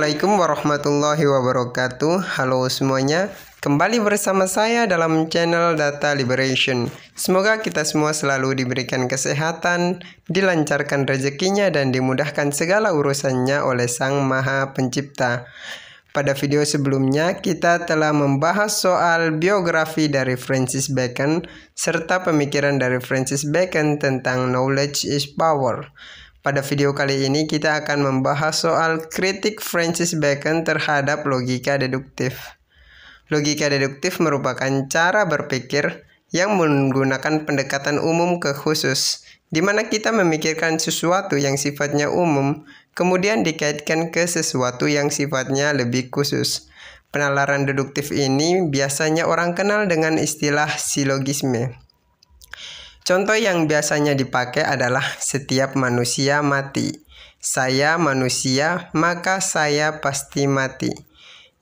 Assalamualaikum warahmatullahi wabarakatuh. Halo semuanya, kembali bersama saya dalam channel Data Liberation. Semoga kita semua selalu diberikan kesehatan, dilancarkan rezekinya, dan dimudahkan segala urusannya oleh Sang Maha Pencipta. Pada video sebelumnya, kita telah membahas soal biografi dari Francis Bacon, serta pemikiran dari Francis Bacon tentang knowledge is power. Pada video kali ini kita akan membahas soal kritik Francis Bacon terhadap logika deduktif. Logika deduktif merupakan cara berpikir yang menggunakan pendekatan umum ke khusus, di mana kita memikirkan sesuatu yang sifatnya umum, kemudian dikaitkan ke sesuatu yang sifatnya lebih khusus. Penalaran deduktif ini biasanya orang kenal dengan istilah silogisme. Contoh yang biasanya dipakai adalah setiap manusia mati. Saya manusia, maka saya pasti mati.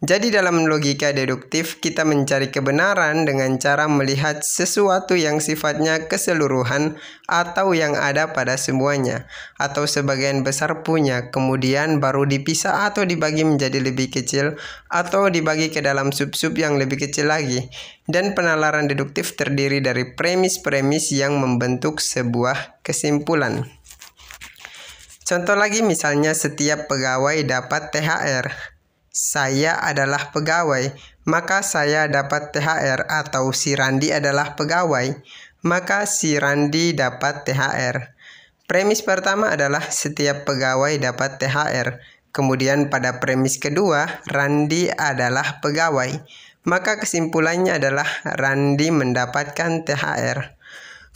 Jadi dalam logika deduktif, kita mencari kebenaran dengan cara melihat sesuatu yang sifatnya keseluruhan atau yang ada pada semuanya, atau sebagian besar punya, kemudian baru dipisah atau dibagi menjadi lebih kecil, atau dibagi ke dalam sub-sub yang lebih kecil lagi. Dan penalaran deduktif terdiri dari premis-premis yang membentuk sebuah kesimpulan. Contoh lagi misalnya setiap pegawai dapat THR. Saya adalah pegawai, maka saya dapat THR, atau si Randi adalah pegawai, maka si Randi dapat THR. Premis pertama adalah setiap pegawai dapat THR. Kemudian pada premis kedua, Randi adalah pegawai, maka kesimpulannya adalah Randi mendapatkan THR.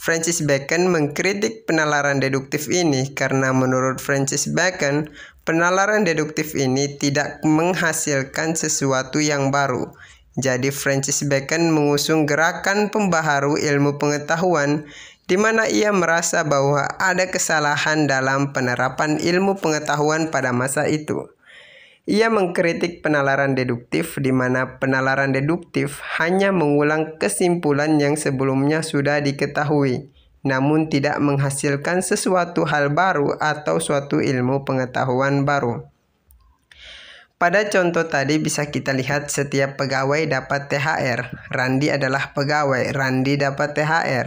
Francis Bacon mengkritik penalaran deduktif ini karena menurut Francis Bacon, penalaran deduktif ini tidak menghasilkan sesuatu yang baru. Jadi Francis Bacon mengusung gerakan pembaharu ilmu pengetahuan, di mana ia merasa bahwa ada kesalahan dalam penerapan ilmu pengetahuan pada masa itu. Ia mengkritik penalaran deduktif, di mana penalaran deduktif hanya mengulang kesimpulan yang sebelumnya sudah diketahui, namun tidak menghasilkan sesuatu hal baru atau suatu ilmu pengetahuan baru. Pada contoh tadi bisa kita lihat setiap pegawai dapat THR. Randi adalah pegawai, Randi dapat THR.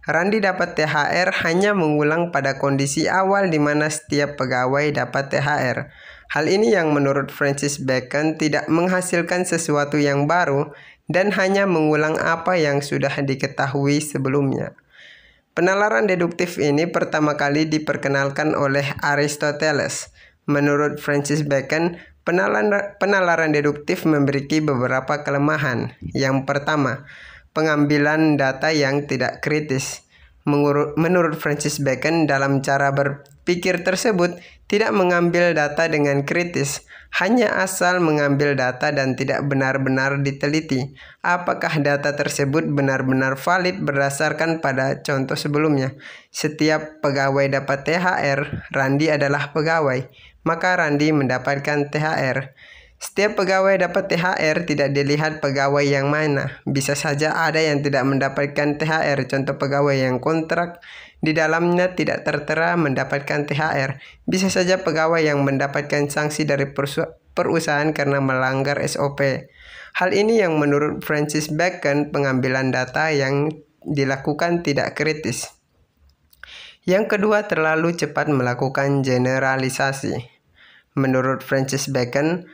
Randi dapat THR hanya mengulang pada kondisi awal di mana setiap pegawai dapat THR. Hal ini yang menurut Francis Bacon tidak menghasilkan sesuatu yang baru dan hanya mengulang apa yang sudah diketahui sebelumnya. Penalaran deduktif ini pertama kali diperkenalkan oleh Aristoteles. Menurut Francis Bacon, penalaran deduktif memiliki beberapa kelemahan. Yang pertama, pengambilan data yang tidak kritis. Menurut Francis Bacon, dalam cara berpikir tersebut tidak mengambil data dengan kritis, hanya asal mengambil data dan tidak benar-benar diteliti apakah data tersebut benar-benar valid berdasarkan pada contoh sebelumnya. Setiap pegawai dapat THR, Randi adalah pegawai, maka Randi mendapatkan THR. Setiap pegawai dapat THR, tidak dilihat pegawai yang mana. Bisa saja ada yang tidak mendapatkan THR, contoh pegawai yang kontrak di dalamnya tidak tertera mendapatkan THR. Bisa saja pegawai yang mendapatkan sanksi dari perusahaan karena melanggar SOP. Hal ini yang menurut Francis Bacon pengambilan data yang dilakukan tidak kritis. Yang kedua, terlalu cepat melakukan generalisasi. Menurut Francis Bacon,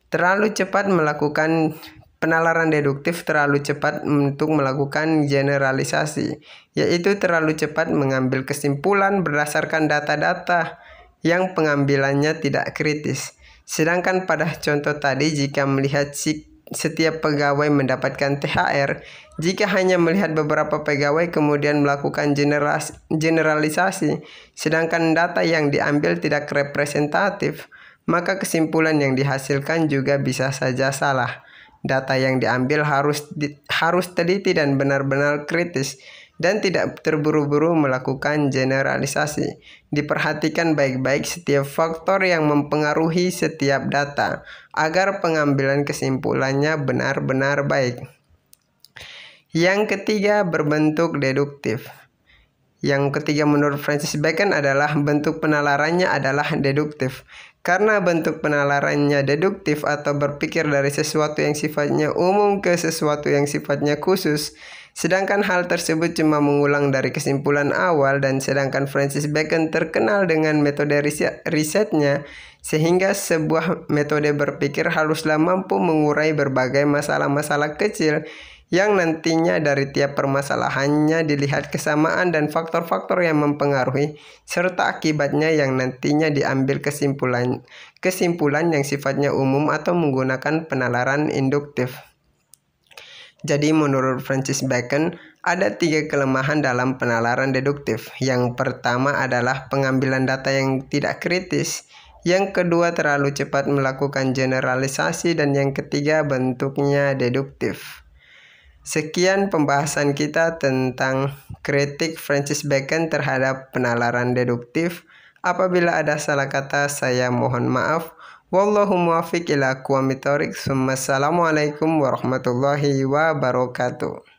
terlalu cepat melakukan penalaran deduktif terlalu cepat untuk melakukan generalisasi, yaitu terlalu cepat mengambil kesimpulan berdasarkan data-data yang pengambilannya tidak kritis. Sedangkan pada contoh tadi, jika melihat setiap pegawai mendapatkan THR, jika hanya melihat beberapa pegawai kemudian melakukan generalisasi, sedangkan data yang diambil tidak representatif, maka kesimpulan yang dihasilkan juga bisa saja salah. Data yang diambil harus teliti dan benar-benar kritis, dan tidak terburu-buru melakukan generalisasi. Diperhatikan baik-baik setiap faktor yang mempengaruhi setiap data, agar pengambilan kesimpulannya benar-benar baik. Yang ketiga, berbentuk deduktif. Yang ketiga menurut Francis Bacon adalah bentuk penalarannya adalah deduktif. Karena bentuk penalarannya deduktif atau berpikir dari sesuatu yang sifatnya umum ke sesuatu yang sifatnya khusus, sedangkan hal tersebut cuma mengulang dari kesimpulan awal, dan sedangkan Francis Bacon terkenal dengan metode risetnya, sehingga sebuah metode berpikir haruslah mampu mengurai berbagai masalah-masalah kecil yang nantinya dari tiap permasalahannya dilihat kesamaan dan faktor-faktor yang mempengaruhi serta akibatnya yang nantinya diambil kesimpulan yang sifatnya umum atau menggunakan penalaran induktif. Jadi menurut Francis Bacon, ada 3 kelemahan dalam penalaran deduktif. Yang pertama adalah pengambilan data yang tidak kritis. Yang kedua, terlalu cepat melakukan generalisasi. Dan yang ketiga, bentuknya deduktif. Sekian pembahasan kita tentang kritik Francis Bacon terhadap penalaran deduktif. Apabila ada salah kata, saya mohon maaf. Wallahu muwaffiq ila aqwamit thoriq. Wassalamualaikum warahmatullahi wabarakatuh.